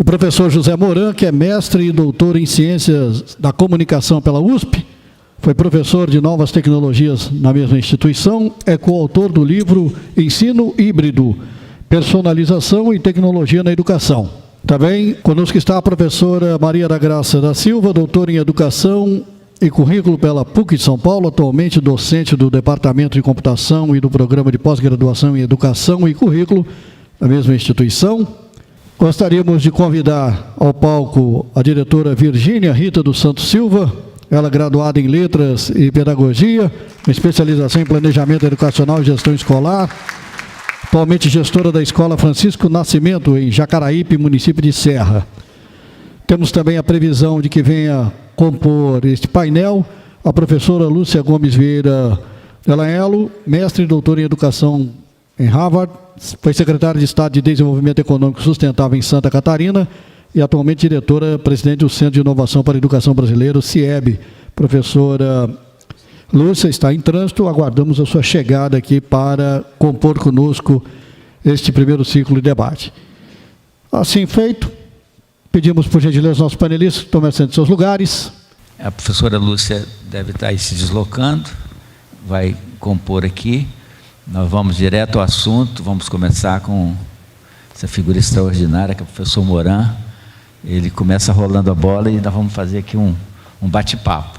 O professor José Moran, que é mestre e doutor em Ciências da Comunicação pela USP, foi professor de novas tecnologias na mesma instituição, é coautor do livro Ensino Híbrido, Personalização e Tecnologia na Educação. Também conosco está a professora Maria da Graça da Silva, doutora em Educação e Currículo pela PUC de São Paulo, atualmente docente do Departamento de Computação e do Programa de Pós-Graduação em Educação e Currículo da mesma instituição. Gostaríamos de convidar ao palco a diretora Virgínia Rita dos Santos Silva, ela graduada em Letras e Pedagogia, com especialização em Planejamento Educacional e Gestão Escolar, atualmente gestora da Escola Francisco Nascimento, em Jacaraípe, município de Serra. Temos também a previsão de que venha compor este painel a professora Lúcia Gomes Vieira Delaelo, mestre e doutora em Educação em Harvard, foi secretária de Estado de Desenvolvimento Econômico Sustentável em Santa Catarina e atualmente diretora-presidente do Centro de Inovação para a Educação Brasileira, o CIEB. Professora Lúcia está em trânsito, aguardamos a sua chegada aqui para compor conosco este primeiro ciclo de debate. Assim feito, pedimos por gentileza aos nossos panelistas que tomem assento em seus lugares. A professora Lúcia deve estar aí se deslocando, vai compor aqui. Nós vamos direto ao assunto, vamos começar com essa figura extraordinária que é o professor Moran. Ele começa rolando a bola e nós vamos fazer aqui um bate-papo.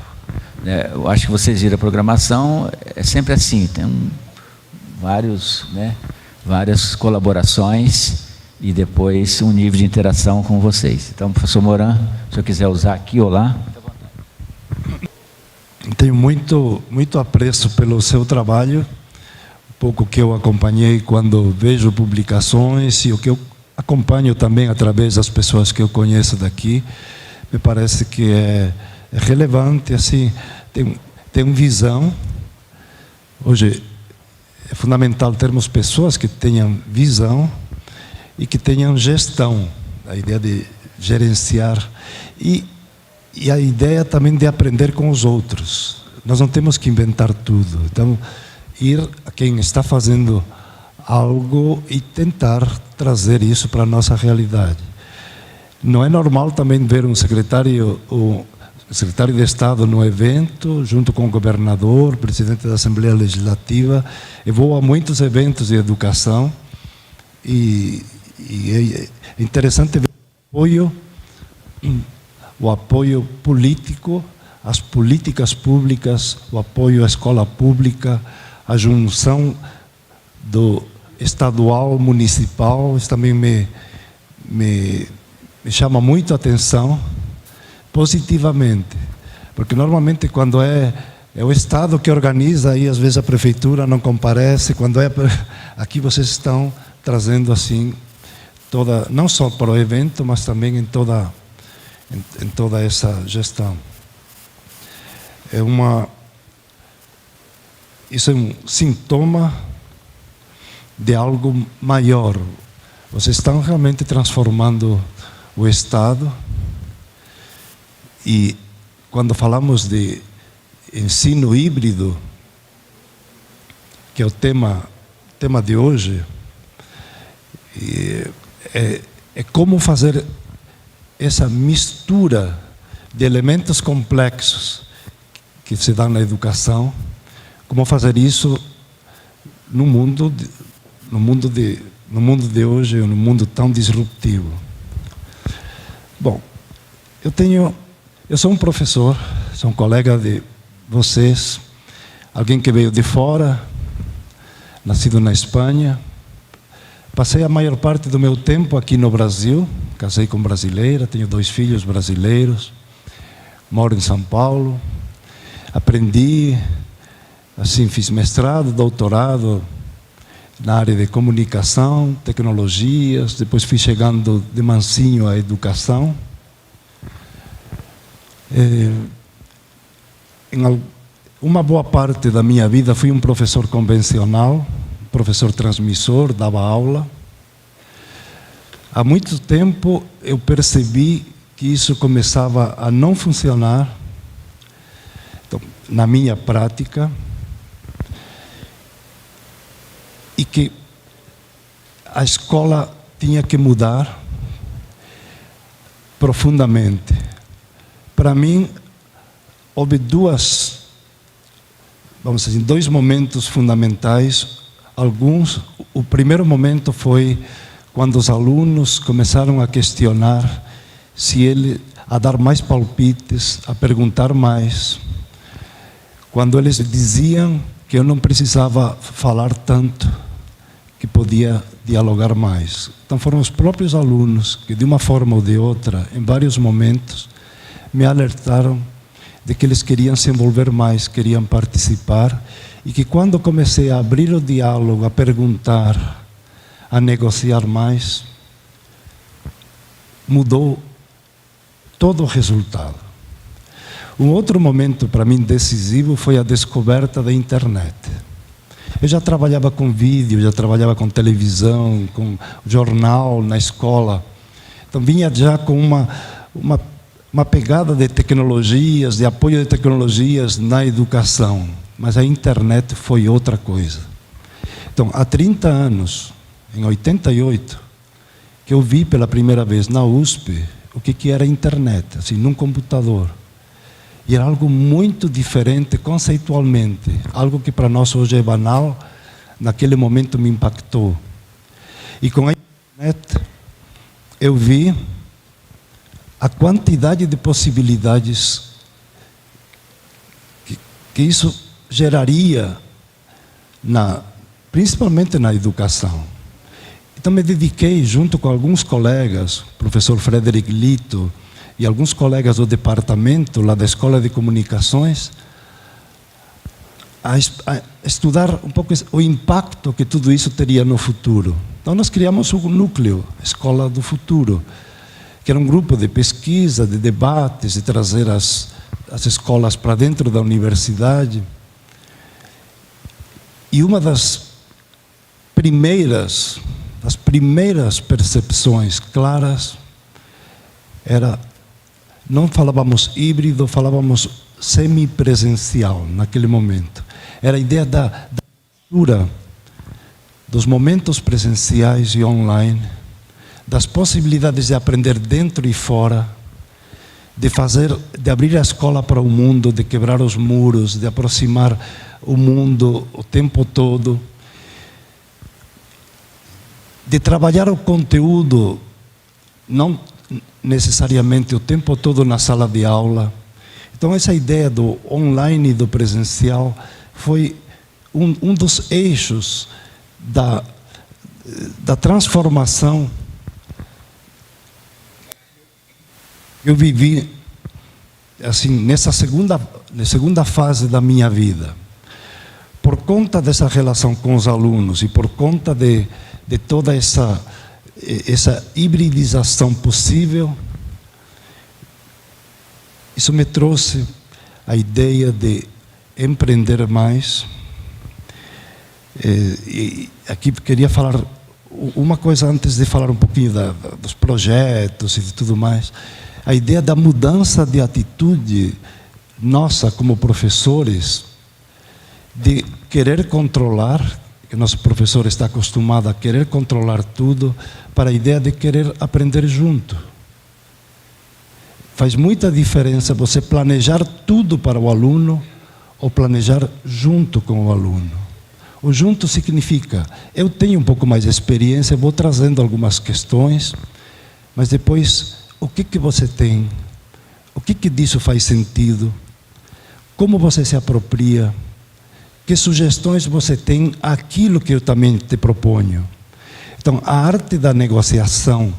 Eu acho que vocês viram a programação, é sempre assim, tem várias colaborações e depois um nível de interação com vocês. Então, professor Moran, se o senhor quiser usar aqui ou lá. Tenho muito apreço pelo seu trabalho, o pouco que eu acompanhei quando vejo publicações e o que eu acompanho também através das pessoas que eu conheço daqui, me parece que é relevante, assim, tem visão. Hoje é fundamental termos pessoas que tenham visão e que tenham gestão, a ideia de gerenciar e a ideia também de aprender com os outros. Nós não temos que inventar tudo, então ir a quem está fazendo algo e tentar trazer isso para a nossa realidade. Não é normal também ver um secretário de Estado no evento, junto com o governador, presidente da Assembleia Legislativa. Eu vou a muitos eventos de educação e é interessante ver o apoio político, as políticas públicas, o apoio à escola pública, a junção do estadual, municipal. Isso também me chama muito a atenção, positivamente, porque normalmente quando é o Estado que organiza, aí às vezes a prefeitura não comparece. Quando aqui vocês estão trazendo assim não só para o evento, mas também em toda essa gestão. Isso é um sintoma de algo maior. Vocês estão realmente transformando o Estado. E quando falamos de ensino híbrido, que é o tema de hoje, é como fazer essa mistura de elementos complexos que se dá na educação, como fazer isso no mundo de hoje, no mundo tão disruptivo. Bom, eu sou um professor, sou um colega de vocês, alguém que veio de fora, nascido na Espanha. Passei a maior parte do meu tempo aqui no Brasil, casei com brasileira, tenho 2 filhos brasileiros, moro em São Paulo, aprendi, assim, fiz mestrado, doutorado na área de comunicação, tecnologias, depois fui chegando de mansinho à educação. Em uma boa parte da minha vida fui um professor convencional, professor transmissor, dava aula. Há muito tempo eu percebi que isso começava a não funcionar, então, na minha prática, e que a escola tinha que mudar. profundamente. Para mim, houve dois momentos fundamentais. O primeiro momento foi quando os alunos começaram a questionar a dar mais palpites, a perguntar mais. Quando eles diziam que eu não precisava falar tanto, que podia dialogar mais. Então foram os próprios alunos que, de uma forma ou de outra, em vários momentos, me alertaram de que eles queriam se envolver mais, queriam participar, e que quando comecei a abrir o diálogo, a perguntar, a negociar mais, mudou todo o resultado. Um outro momento para mim decisivo foi a descoberta da internet. Eu já trabalhava com vídeo, já trabalhava com televisão, com jornal na escola. Então vinha já com uma pegada de tecnologias, de apoio de tecnologias na educação. Mas a internet foi outra coisa. Então, há 30 anos, em 88, que eu vi pela primeira vez na USP o que era a internet, assim, num computador. E era algo muito diferente conceitualmente, algo que para nós hoje é banal, naquele momento me impactou. E com a internet eu vi a quantidade de possibilidades que isso geraria, principalmente na educação. Então me dediquei, junto com alguns colegas, o professor Frederic Lito, e alguns colegas do departamento, lá da Escola de Comunicações, a estudar um pouco o impacto que tudo isso teria no futuro. Então nós criamos um núcleo, a Escola do Futuro, que era um grupo de pesquisa, de debates, de trazer as escolas para dentro da universidade. E uma das primeiras percepções claras era: não falávamos híbrido, falávamos semipresencial naquele momento. Era a ideia da mistura dos momentos presenciais e online, das possibilidades de aprender dentro e fora, de abrir a escola para o mundo, de quebrar os muros, de aproximar o mundo o tempo todo, de trabalhar o conteúdo, não necessariamente o tempo todo na sala de aula. Então essa ideia do online e do presencial foi um dos eixos da transformação que eu vivi assim nessa segunda fase da minha vida. Por conta dessa relação com os alunos e por conta de toda essa hibridização possível, isso me trouxe a ideia de empreender mais. E aqui queria falar uma coisa antes de falar um pouquinho dos projetos e de tudo mais. A ideia da mudança de atitude nossa como professores, de querer controlar, que nosso professor está acostumado a querer controlar tudo, para a ideia de querer aprender junto. Faz muita diferença você planejar tudo para o aluno ou planejar junto com o aluno. O junto significa: eu tenho um pouco mais de experiência, vou trazendo algumas questões, mas depois, o que você tem? O que disso faz sentido? Como você se apropria? Que sugestões você tem àquilo que eu também te proponho? Então, a arte da negociação,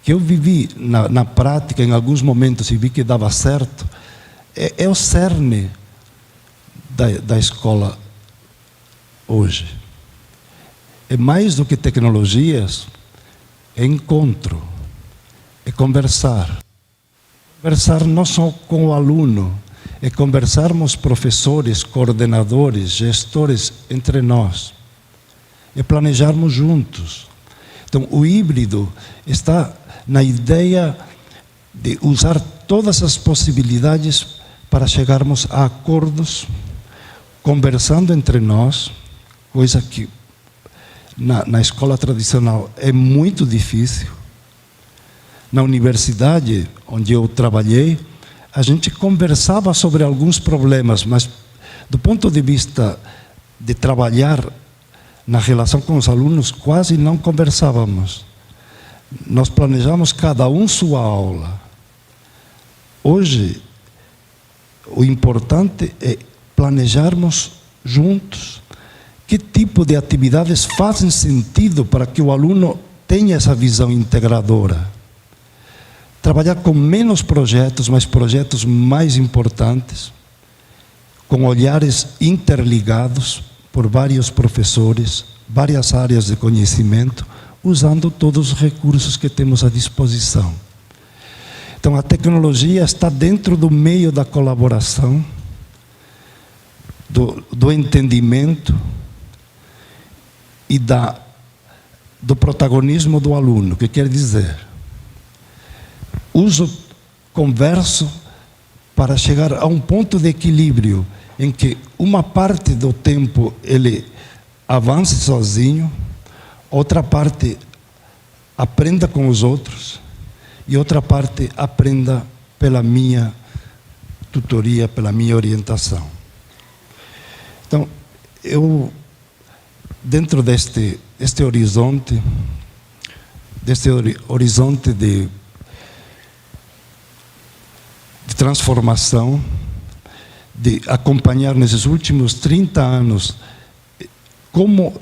que eu vivi na prática, em alguns momentos, e vi que dava certo, é o cerne da escola hoje. É mais do que tecnologias, é encontro, é conversar. Conversar não só com o aluno, é conversarmos professores, coordenadores, gestores entre nós. É planejarmos juntos. Então, o híbrido está na ideia de usar todas as possibilidades para chegarmos a acordos, conversando entre nós, coisa que na escola tradicional é muito difícil. na universidade onde eu trabalhei, a gente conversava sobre alguns problemas, mas do ponto de vista de trabalhar na relação com os alunos, quase não conversávamos. Nós planejamos cada um sua aula. Hoje, o importante é planejarmos juntos que tipo de atividades fazem sentido para que o aluno tenha essa visão integradora. Trabalhar com menos projetos, mas projetos mais importantes, com olhares interligados por vários professores, várias áreas de conhecimento, usando todos os recursos que temos à disposição. Então, a tecnologia está dentro do meio da colaboração, do entendimento e do protagonismo do aluno, que quer dizer, converso para chegar a um ponto de equilíbrio em que uma parte do tempo ele avance sozinho, outra parte aprenda com os outros e outra parte aprenda pela minha tutoria, pela minha orientação. Então, eu, dentro deste horizonte de transformação, de acompanhar nesses últimos 30 anos como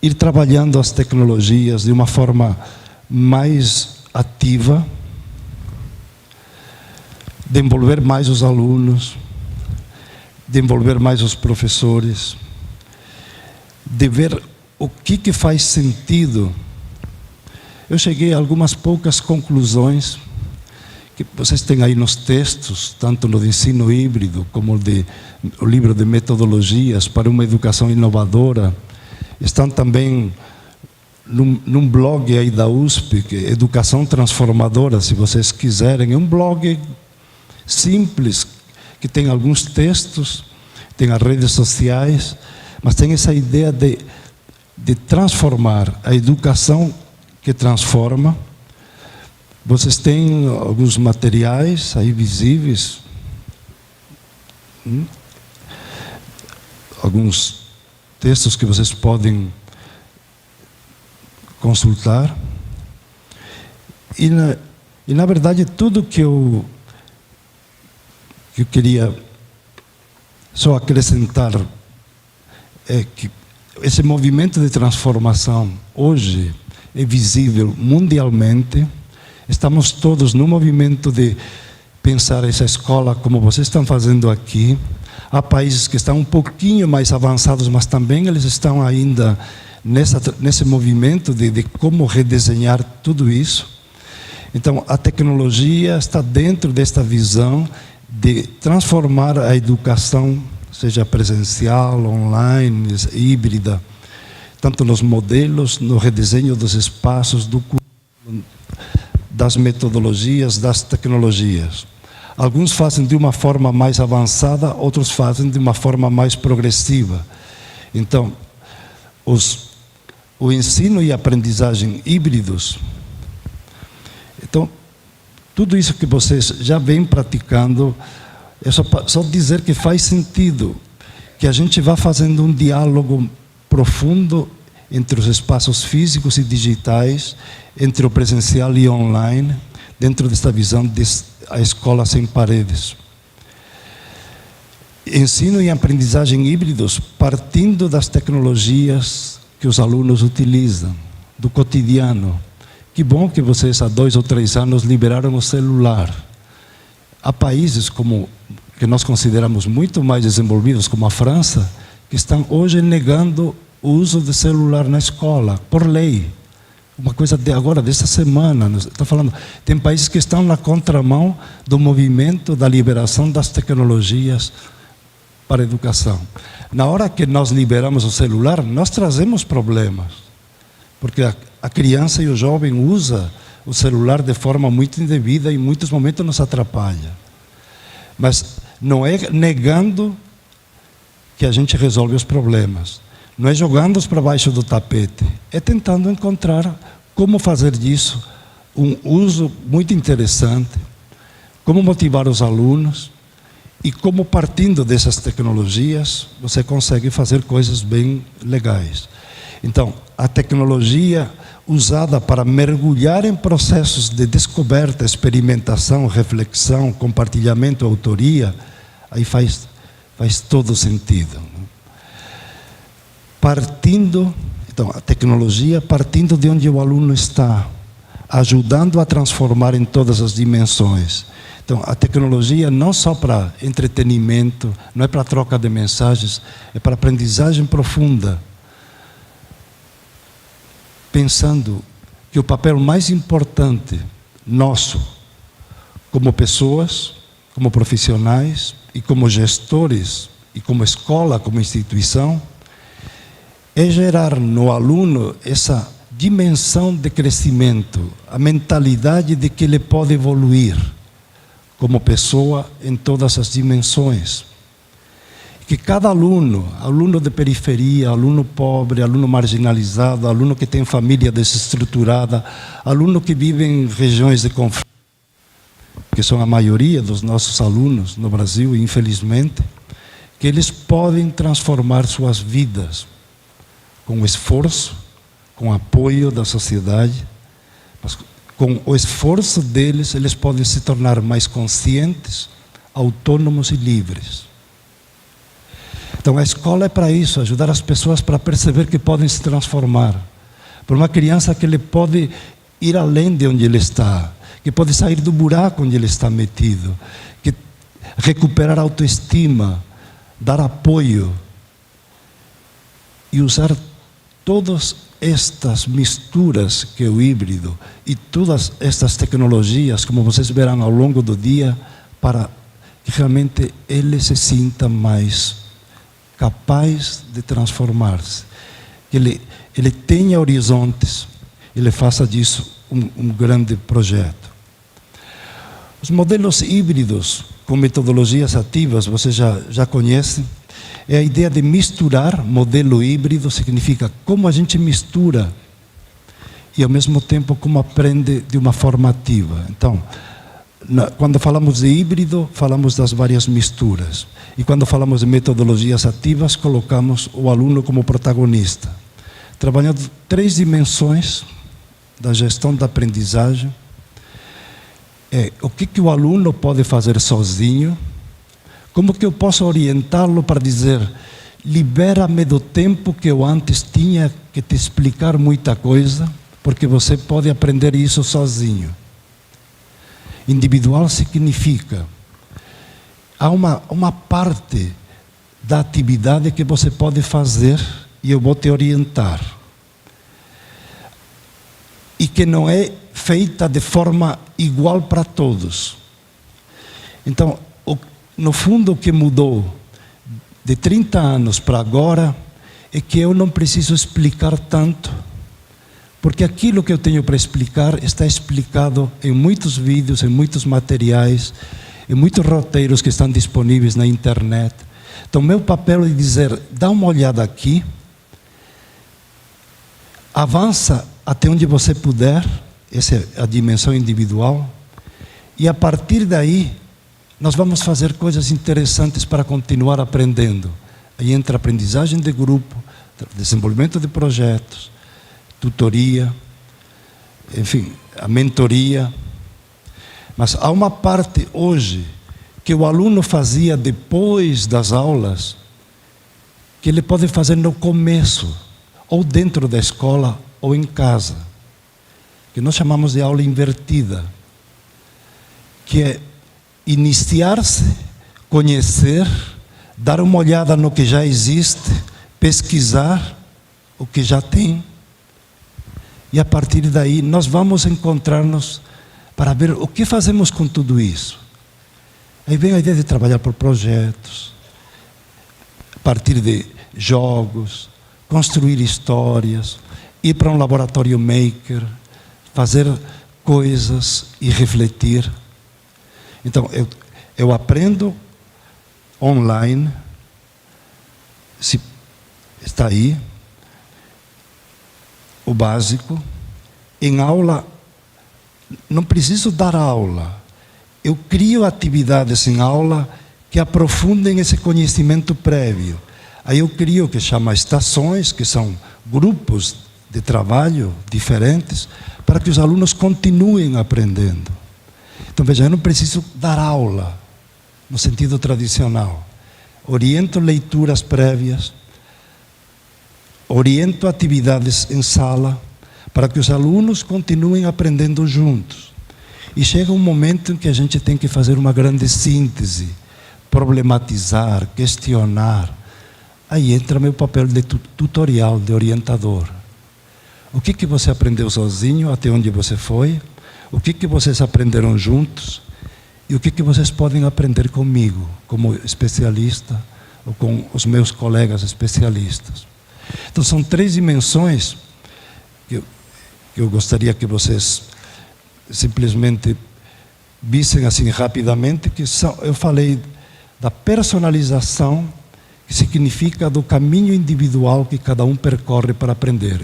ir trabalhando as tecnologias de uma forma mais ativa, de envolver mais os alunos, de envolver mais os professores, de ver o que faz sentido. Eu cheguei a algumas poucas conclusões que vocês têm aí nos textos, tanto no de ensino híbrido, como o livro de metodologias para uma educação inovadora. Estão também num blog aí da USP, que é Educação Transformadora, se vocês quiserem. É um blog simples, que tem alguns textos, tem as redes sociais, mas tem essa ideia de transformar a educação que transforma. Vocês têm alguns materiais aí visíveis, alguns textos que vocês podem consultar. E na verdade, tudo que eu queria só acrescentar é que esse movimento de transformação hoje é visível mundialmente. Estamos todos no movimento de pensar essa escola como vocês estão fazendo aqui. Há países que estão um pouquinho mais avançados, mas também eles estão ainda nesse movimento de como redesenhar tudo isso. Então, a tecnologia está dentro desta visão de transformar a educação, seja presencial, online, híbrida, tanto nos modelos, no redesenho dos espaços, das metodologias, das tecnologias. Alguns fazem de uma forma mais avançada, outros fazem de uma forma mais progressiva. Então, o ensino e a aprendizagem híbridos, então, tudo isso que vocês já vêm praticando, é só dizer que faz sentido que a gente vá fazendo um diálogo profundo entre os espaços físicos e digitais, entre o presencial e online, dentro desta visão de a escola sem paredes. Ensino e aprendizagem híbridos partindo das tecnologias que os alunos utilizam, do cotidiano. Que bom que vocês há 2 ou 3 anos liberaram o celular. Há países que nós consideramos muito mais desenvolvidos, como a França, que estão hoje negando o uso de celular na escola, por lei. Uma coisa dessa semana, estou falando, tem países que estão na contramão do movimento da liberação das tecnologias para a educação. Na hora que nós liberamos o celular, nós trazemos problemas, porque a criança e o jovem usa o celular de forma muito indevida e em muitos momentos nos atrapalha. Mas não é negando que a gente resolve os problemas. Não é jogando-os para baixo do tapete, é tentando encontrar como fazer disso um uso muito interessante, como motivar os alunos e como, partindo dessas tecnologias, você consegue fazer coisas bem legais. Então, a tecnologia usada para mergulhar em processos de descoberta, experimentação, reflexão, compartilhamento, autoria, aí faz todo sentido. Então, a tecnologia partindo de onde o aluno está, ajudando a transformar em todas as dimensões. Então, a tecnologia não só para entretenimento, não é para troca de mensagens, é para aprendizagem profunda. Pensando que o papel mais importante nosso, como pessoas, como profissionais e como gestores, e como escola, como instituição, é gerar no aluno essa dimensão de crescimento, a mentalidade de que ele pode evoluir como pessoa em todas as dimensões. Que cada aluno, aluno de periferia, aluno pobre, aluno marginalizado, aluno que tem família desestruturada, aluno que vive em regiões de conflito, que são a maioria dos nossos alunos no Brasil, infelizmente, que eles podem transformar suas vidas com esforço, com apoio da sociedade, mas com o esforço deles, eles podem se tornar mais conscientes, autônomos e livres. Então, a escola é para isso, ajudar as pessoas para perceber que podem se transformar. Para uma criança que ele pode ir além de onde ele está, que pode sair do buraco onde ele está metido, que recuperar a autoestima, dar apoio e usar todas estas misturas que é o híbrido e todas estas tecnologias, como vocês verão ao longo do dia, para que realmente ele se sinta mais capaz de transformar-se, que ele tenha horizontes, ele faça disso um grande projeto. Os modelos híbridos com metodologias ativas, vocês já conhecem, é a ideia de misturar. Modelo híbrido significa como a gente mistura e ao mesmo tempo como aprende de uma forma ativa. Então, quando falamos de híbrido, falamos das várias misturas. E quando falamos de metodologias ativas, colocamos o aluno como protagonista. Trabalhando 3 dimensões da gestão da aprendizagem. O que o aluno pode fazer sozinho? Como que eu posso orientá-lo para dizer, libera-me do tempo que eu antes tinha que te explicar muita coisa, porque você pode aprender isso sozinho. Individual significa, há uma parte da atividade que você pode fazer e eu vou te orientar. E que não é feita de forma igual para todos. Então, no fundo, o que mudou de 30 anos para agora é que eu não preciso explicar tanto, porque aquilo que eu tenho para explicar está explicado em muitos vídeos, em muitos materiais, em muitos roteiros que estão disponíveis na internet. Então, meu papel é dizer, dá uma olhada aqui, avança até onde você puder, essa é a dimensão individual, e a partir daí, nós vamos fazer coisas interessantes para continuar aprendendo. Aí entra a aprendizagem de grupo, desenvolvimento de projetos, tutoria, enfim, a mentoria. Mas há uma parte hoje que o aluno fazia depois das aulas, que ele pode fazer no começo, ou dentro da escola, ou em casa, que nós chamamos de aula invertida, que é iniciar-se, conhecer, dar uma olhada no que já existe, pesquisar o que já tem, e a partir daí nós vamos encontrar-nos para ver o que fazemos com tudo isso. Aí vem a ideia de trabalhar por projetos, a partir de jogos, construir histórias, ir para um laboratório maker, fazer coisas e refletir. Então, eu aprendo online, se está aí, o básico, em aula não preciso dar aula. Eu crio atividades em aula que aprofundem esse conhecimento prévio. Aí eu crio o que chama estações, que são grupos de trabalho diferentes, para que os alunos continuem aprendendo. Então, veja, eu não preciso dar aula, no sentido tradicional. Oriento leituras prévias, oriento atividades em sala, para que os alunos continuem aprendendo juntos. E chega um momento em que a gente tem que fazer uma grande síntese, problematizar, questionar. Aí entra meu papel de tutorial, de orientador. O que você aprendeu sozinho, até onde você foi? O que vocês aprenderam juntos? E o que vocês podem aprender comigo, como especialista, ou com os meus colegas especialistas? Então, são 3 dimensões que eu gostaria que vocês simplesmente vissem assim rapidamente, que eu falei da personalização, que significa do caminho individual que cada um percorre para aprender.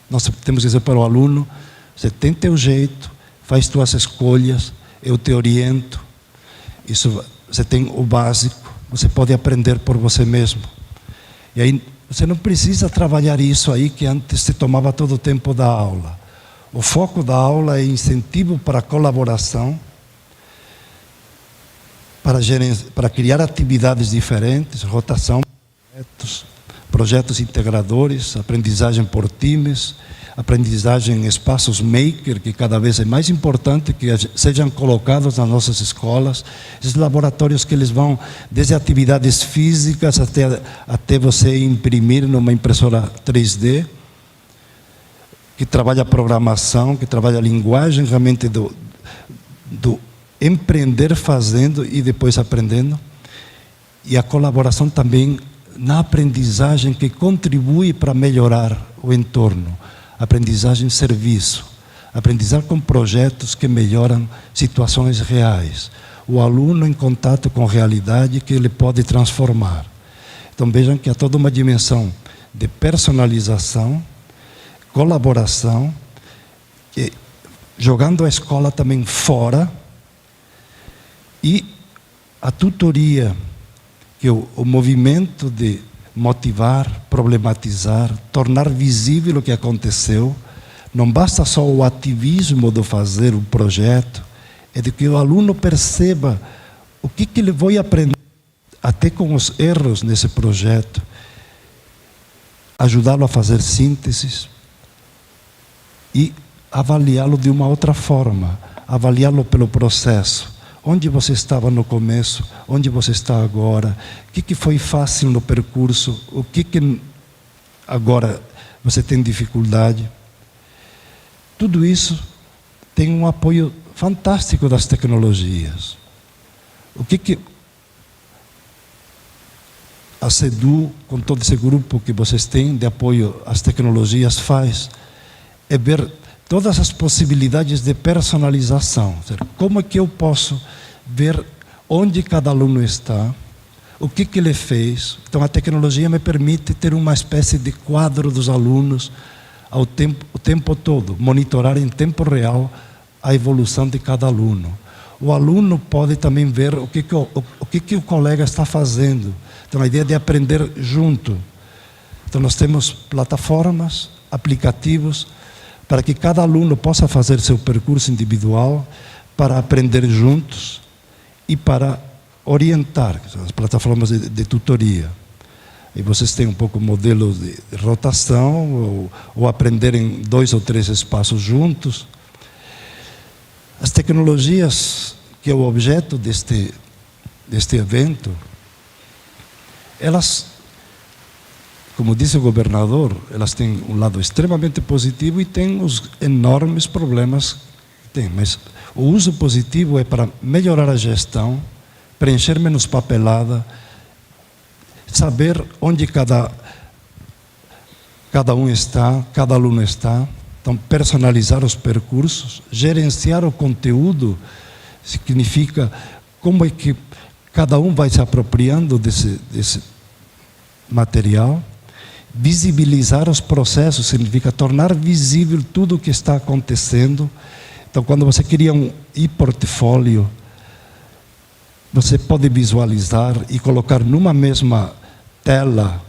Nós temos que dizer para o aluno: você tem teu jeito, faz tuas escolhas, eu te oriento. Isso, você tem o básico, você pode aprender por você mesmo. E aí você não precisa trabalhar isso aí que antes se tomava todo o tempo da aula. O foco da aula é incentivo para a colaboração, para criar atividades diferentes, rotação, projetos integradores, aprendizagem por times, aprendizagem em espaços maker, que cada vez é mais importante que sejam colocados nas nossas escolas. Esses laboratórios que eles vão desde atividades físicas até você imprimir numa impressora 3D, que trabalha a programação, que trabalha a linguagem realmente do empreender fazendo e depois aprendendo. E a colaboração também na aprendizagem, que contribui para melhorar o entorno. Aprendizagem serviço, aprendizar com projetos que melhoram situações reais. O aluno em contato com a realidade que ele pode transformar. Então vejam que há toda uma dimensão de personalização, colaboração, e jogando a escola também fora, e a tutoria, que é o movimento de motivar, problematizar, tornar visível o que aconteceu. Não basta só o ativismo de fazer um projeto, é de que o aluno perceba o que ele vai aprender, até com os erros nesse projeto, ajudá-lo a fazer sínteses e avaliá-lo de uma outra forma, avaliá-lo pelo processo. Onde você estava no começo, onde você está agora, o que foi fácil no percurso, o que agora você tem dificuldade. Tudo isso tem um apoio fantástico das tecnologias. O que a CEDU, com todo esse grupo que vocês têm de apoio às tecnologias, faz é ver todas as possibilidades de personalização. Como é que eu posso ver onde cada aluno está, o que ele fez. Então a tecnologia me permite ter uma espécie de quadro dos alunos o tempo todo, monitorar em tempo real a evolução de cada aluno. O aluno pode também ver o que o colega está fazendo. Então a ideia de aprender junto. Então nós temos plataformas, aplicativos, para que cada aluno possa fazer seu percurso individual, para aprender juntos e para orientar, que são as plataformas de tutoria. E vocês têm um pouco modelo de rotação, ou aprender em 2 ou 3 espaços juntos. As tecnologias, que é o objeto deste evento, elas, como disse o governador, elas têm um lado extremamente positivo e têm os enormes problemas que tem. Mas o uso positivo é para melhorar a gestão, preencher menos papelada, saber onde cada um está, cada aluno está. Então, personalizar os percursos, gerenciar o conteúdo, significa como é que cada um vai se apropriando desse material. Visibilizar os processos significa tornar visível tudo o que está acontecendo, Então, quando você cria um e-portfólio, você pode visualizar e colocar numa mesma tela,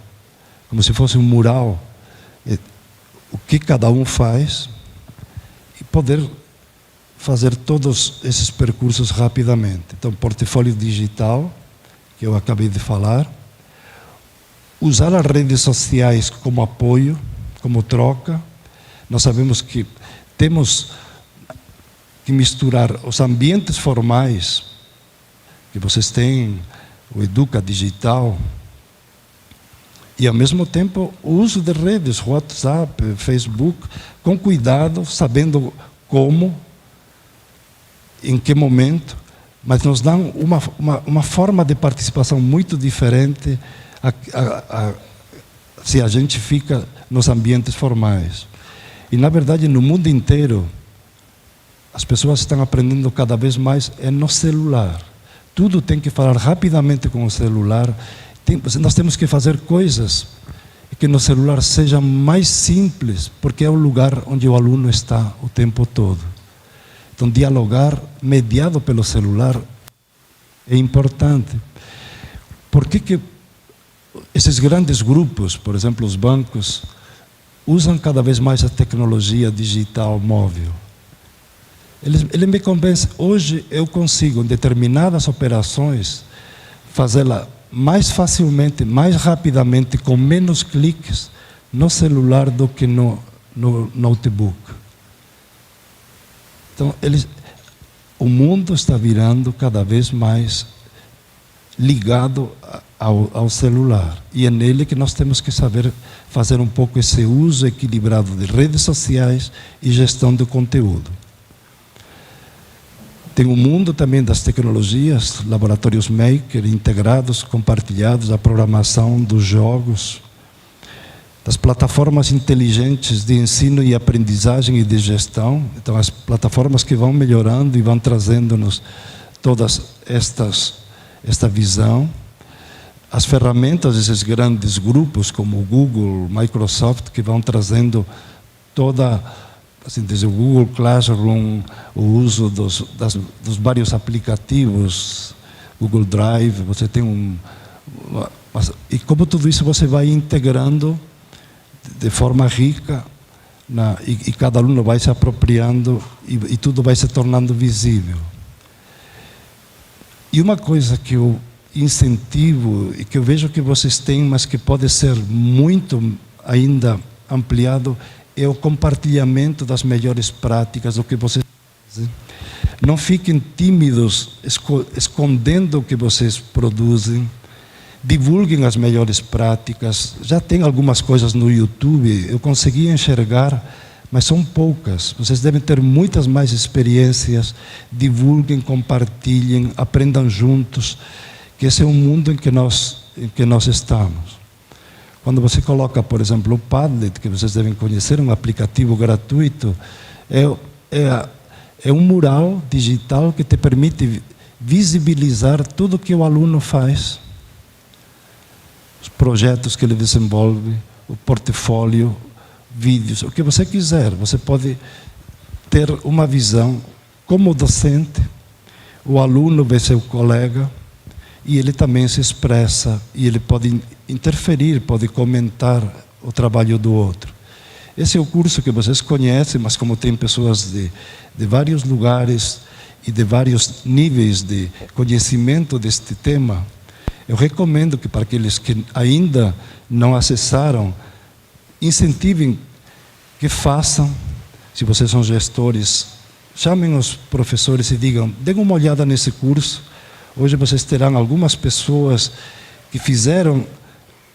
como se fosse um mural, o que cada um faz e poder fazer todos esses percursos rapidamente. Então, portfólio digital, que eu acabei de falar, usar as redes sociais como apoio, como troca. Nós sabemos que temos que misturar os ambientes formais, que vocês têm, o Educa Digital, e ao mesmo tempo o uso de redes, WhatsApp, Facebook, com cuidado, sabendo como, em que momento, mas nos dão uma forma de participação muito diferente se a gente fica nos ambientes formais. E, na verdade, no mundo inteiro, as pessoas estão aprendendo cada vez mais no celular. Tudo tem que falar rapidamente com o celular. Nós temos que fazer coisas que no celular seja mais simples, porque é o lugar onde o aluno está o tempo todo. Então, dialogar mediado pelo celular é importante. Por que esses grandes grupos, por exemplo, os bancos, usam cada vez mais a tecnologia digital móvel? Ele me convence. Hoje eu consigo, em determinadas operações, fazê-la mais facilmente, mais rapidamente, com menos cliques no celular do que no notebook. Então, o mundo está virando cada vez mais ligado ao celular. E é nele que nós temos que saber fazer um pouco esse uso equilibrado de redes sociais e gestão de conteúdo. Tem o mundo também das tecnologias, laboratórios maker integrados, compartilhados, a programação dos jogos, das plataformas inteligentes de ensino e aprendizagem e de gestão. Então, as plataformas que vão melhorando e vão trazendo-nos todas esta visão. As ferramentas desses grandes grupos, como o Google, Microsoft, que vão trazendo toda, assim, desde o Google Classroom, o uso dos vários aplicativos, Google Drive, você tem e como tudo isso você vai integrando de forma rica, e cada aluno vai se apropriando e tudo vai se tornando visível. E uma coisa que eu incentivo e que eu vejo que vocês têm, mas que pode ser muito ainda ampliado, é o compartilhamento das melhores práticas, do que vocês fazem. Não fiquem tímidos, escondendo o que vocês produzem. Divulguem as melhores práticas. Já tem algumas coisas no YouTube, eu consegui enxergar, mas são poucas. Vocês devem ter muitas mais experiências. Divulguem, compartilhem, aprendam juntos, que esse é o mundo em que nós estamos. Quando você coloca, por exemplo, o Padlet, que vocês devem conhecer, um aplicativo gratuito, é um mural digital que te permite visibilizar tudo que o aluno faz. Os projetos que ele desenvolve, o portfólio, vídeos, o que você quiser. Você pode ter uma visão como docente, o aluno vê seu colega, e ele também se expressa, e ele pode interferir, pode comentar o trabalho do outro. Esse é o curso que vocês conhecem, mas como tem pessoas de vários lugares e de vários níveis de conhecimento deste tema, eu recomendo que, para aqueles que ainda não acessaram, incentivem que façam. Se vocês são gestores, chamem os professores e digam, deem uma olhada nesse curso. Hoje vocês terão algumas pessoas que fizeram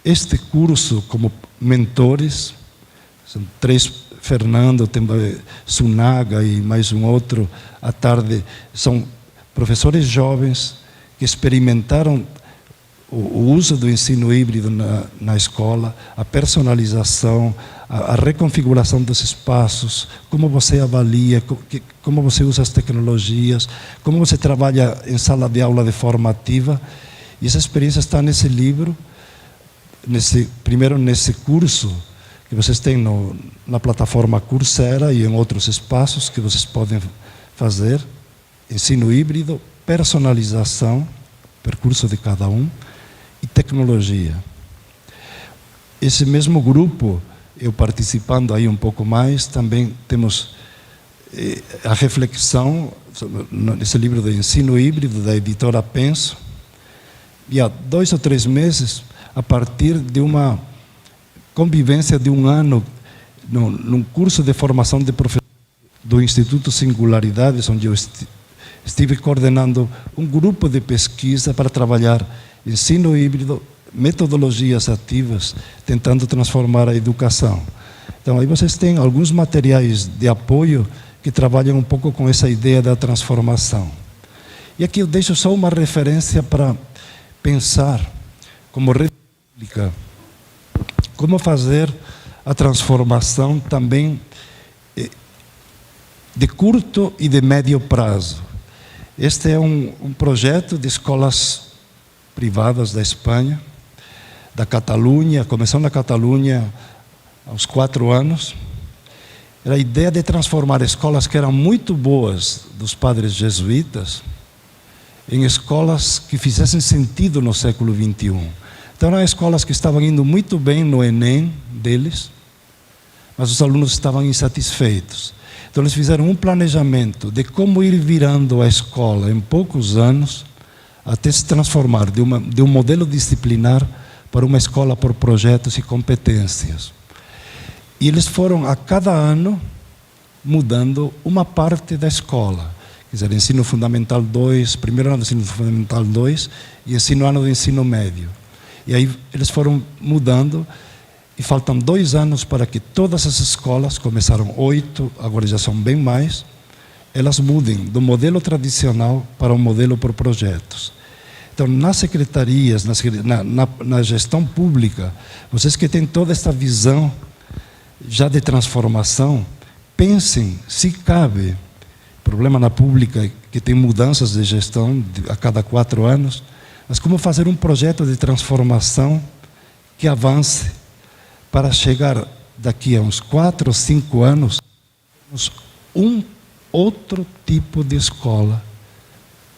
este curso como mentores. São 3, Fernando, Sunaga e mais um outro, à tarde. São professores jovens que experimentaram o uso do ensino híbrido na escola, a personalização, a reconfiguração dos espaços, como você avalia, como você usa as tecnologias, como você trabalha em sala de aula de forma ativa. E essa experiência está nesse livro, primeiro nesse curso que vocês têm na plataforma Coursera e em outros espaços que vocês podem fazer ensino híbrido, personalização, percurso de cada um, e tecnologia. Esse mesmo grupo, eu participando aí um pouco mais, também temos a reflexão nesse livro de ensino híbrido da editora Penso, e há 2 ou 3 meses, a partir de uma convivência de um ano num curso de formação de professores do Instituto Singularidades, onde eu estive coordenando um grupo de pesquisa para trabalhar ensino híbrido, metodologias ativas, tentando transformar a educação. Então, aí vocês têm alguns materiais de apoio que trabalham um pouco com essa ideia da transformação. E aqui eu deixo só uma referência para pensar como rede pública, como fazer a transformação também de curto e de médio prazo. Este é um projeto de escolas privadas da Espanha, da Catalunha, começou na Catalunha aos 4 anos. Era a ideia de transformar escolas que eram muito boas dos padres jesuítas em escolas que fizessem sentido no século XXI. Então eram escolas que estavam indo muito bem no Enem deles, mas os alunos estavam insatisfeitos. Então eles fizeram um planejamento de como ir virando a escola em poucos anos até se transformar de um modelo disciplinar para uma escola por projetos e competências. E eles foram a cada ano mudando uma parte da escola. Quer dizer, ensino fundamental 2, primeiro ano do ensino fundamental 2 e ano do ensino médio. E aí eles foram mudando e faltam 2 anos para que todas as escolas, começaram 8, agora já são bem mais, elas mudem do modelo tradicional para um modelo por projetos. Então, nas secretarias, na gestão pública, vocês que têm toda essa visão já de transformação, pensem se cabe. O problema na pública é que tem mudanças de gestão a cada 4 anos, mas como fazer um projeto de transformação que avance para chegar daqui a uns 4 ou 5 anos, um outro tipo de escola,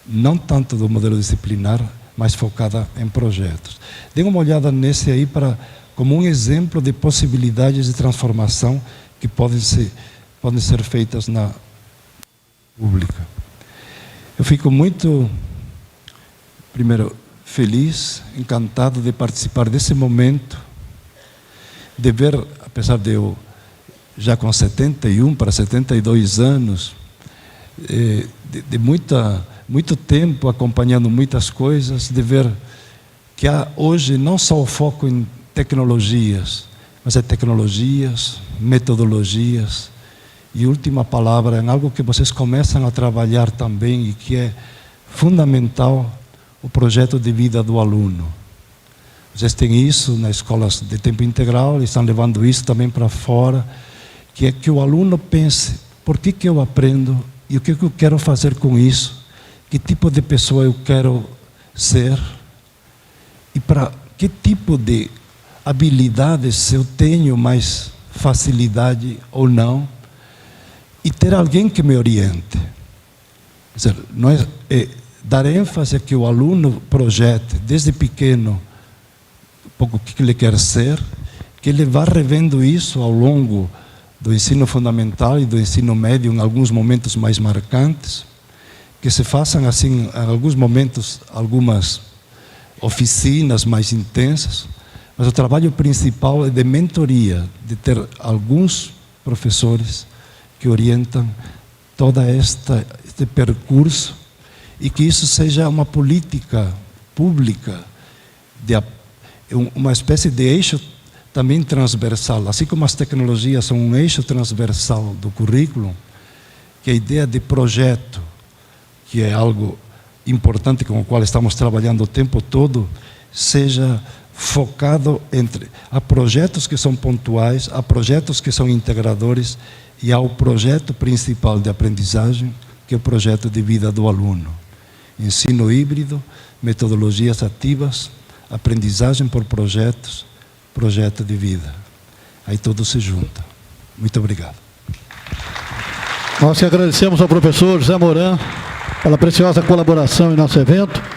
não tanto do modelo disciplinar, mas focada em projetos. Dê uma olhada nesse aí como um exemplo de possibilidades de transformação que podem ser feitas na pública. Eu fico muito, primeiro, feliz, encantado de participar desse momento, de ver, apesar de eu já com 71 para 72 anos, de muito tempo acompanhando muitas coisas, de ver que há hoje não só o foco em tecnologias, mas é tecnologias, metodologias, e última palavra, em algo que vocês começam a trabalhar também e que é fundamental, o projeto de vida do aluno. Vocês têm isso nas escolas de tempo integral, e estão levando isso também para fora, que é que o aluno pense, por que eu aprendo e o que eu quero fazer com isso, que tipo de pessoa eu quero ser e para que tipo de habilidades eu tenho mais facilidade ou não, e ter alguém que me oriente. Quer dizer, não é dar ênfase a que o aluno projete desde pequeno um pouco o que ele quer ser, que ele vá revendo isso ao longo do ensino fundamental e do ensino médio, em alguns momentos mais marcantes, que se façam assim, em alguns momentos, algumas oficinas mais intensas, mas o trabalho principal é de mentoria, de ter alguns professores que orientam todo este percurso e que isso seja uma política pública, uma espécie de eixo também transversal, assim como as tecnologias são um eixo transversal do currículo, que a ideia de projeto, que é algo importante com o qual estamos trabalhando o tempo todo, seja focado a projetos que são pontuais, a projetos que são integradores e ao projeto principal de aprendizagem, que é o projeto de vida do aluno. Ensino híbrido, metodologias ativas, aprendizagem por projetos, projeto de vida. Aí tudo se junta. Muito obrigado. Nós que agradecemos ao professor José Moran pela preciosa colaboração em nosso evento.